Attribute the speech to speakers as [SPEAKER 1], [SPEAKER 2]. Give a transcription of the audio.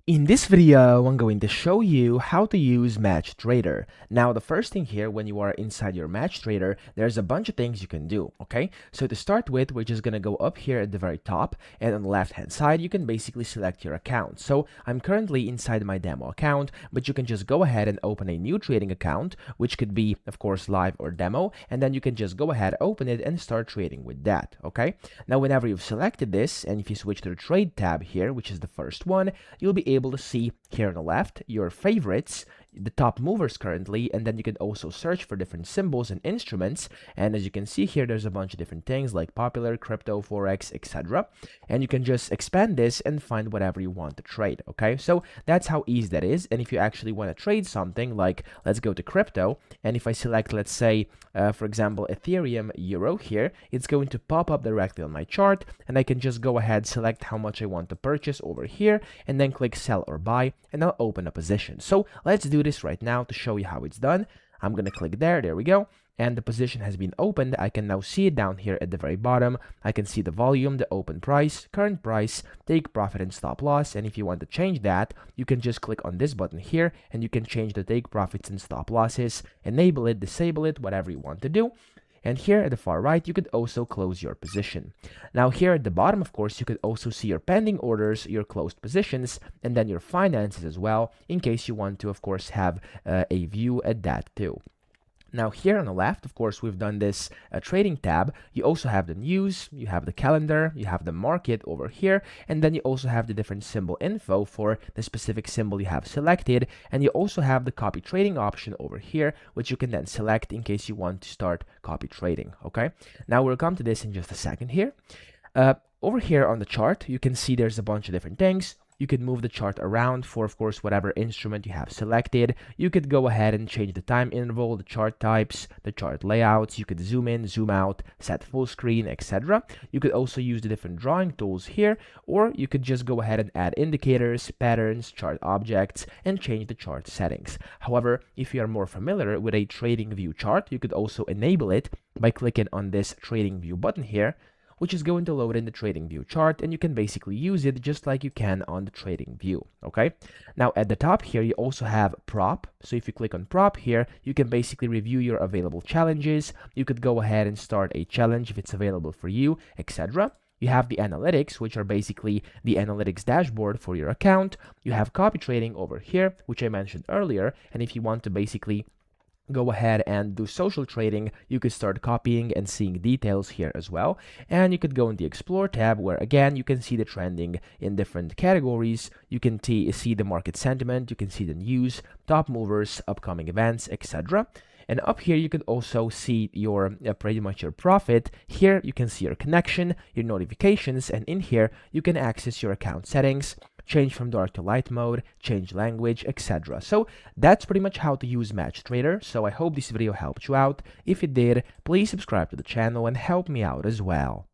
[SPEAKER 1] In this video, I'm going to show you how to use MatchTrader. Now, the first thing here, when you are inside your MatchTrader, there's a bunch of things you can do, okay? So to start with, we're just gonna go up here at the very top, and on the left-hand side, you can basically select your account. So I'm currently inside my demo account, but you can just go ahead and open a new trading account, which could be, of course, live or demo, and then you can just go ahead, open it, and start trading with that, okay? Now, whenever you've selected this, and if you switch to the Trade tab here, which is the first one, you'll be able to see here on the left your favorites, the top movers currently, and then you can also search for different symbols and instruments. And as you can see here, there's a bunch of different things like popular, crypto, forex, etc. And you can just expand this and find whatever you want to trade. Okay, so that's how easy that is. And if you actually want to trade something, like let's go to crypto, and if I select, let's say, for example, Ethereum Euro here, it's going to pop up directly on my chart, and I can just go ahead, select how much I want to purchase over here, and then click sell or buy, and I'll open a position. So let's do this right now to show you how it's done. I'm gonna click there we go, and the position has been opened. I can now see it down here at the very bottom. I can see the volume, the open price, current price, take profit and stop loss. And if you want to change that, you can just click on this button here, and you can change the take profits and stop losses, enable it, disable it, whatever you want to do. And here at the far right, you could also close your position. Now here at the bottom, of course, you could also see your pending orders, your closed positions, and then your finances as well, in case you want to, of course, have a view at that too. Now here on the left, of course, we've done this trading tab. You also have the news, you have the calendar, you have the market over here, and then you also have the different symbol info for the specific symbol you have selected, and you also have the copy trading option over here, which you can then select in case you want to start copy trading, okay? Now we'll come to this in just a second here. Over here on the chart, you can see there's a bunch of different things. You can move the chart around for, of course, whatever instrument you have selected. You could go ahead and change the time interval, the chart types, the chart layouts. You could zoom in, zoom out, set full screen, etc. You could also use the different drawing tools here, or you could just go ahead and add indicators, patterns, chart objects, and change the chart settings. However, if you are more familiar with a trading view chart, you could also enable it by clicking on this trading view button here, which is going to load in the trading view chart, and you can basically use it just like you can on the trading view, okay? Now at the top here, you also have prop. So if you click on prop here, you can basically review your available challenges. You could go ahead and start a challenge if it's available for you, etc. You have the analytics, which are basically the analytics dashboard for your account. You have copy trading over here, which I mentioned earlier, and if you want to basically go ahead and do social trading, you could start copying and seeing details here as well. And you could go in the explore tab, where again you can see the trending in different categories. You can see the market sentiment, you can see the news, top movers, upcoming events, etc. And up here you could also see your pretty much your profit. Here you can see your connection, your notifications, and in here you can access your account settings, change from dark to light mode, change language, etc. So that's pretty much how to use MatchTrader. So I hope this video helped you out. If it did, please subscribe to the channel and help me out as well.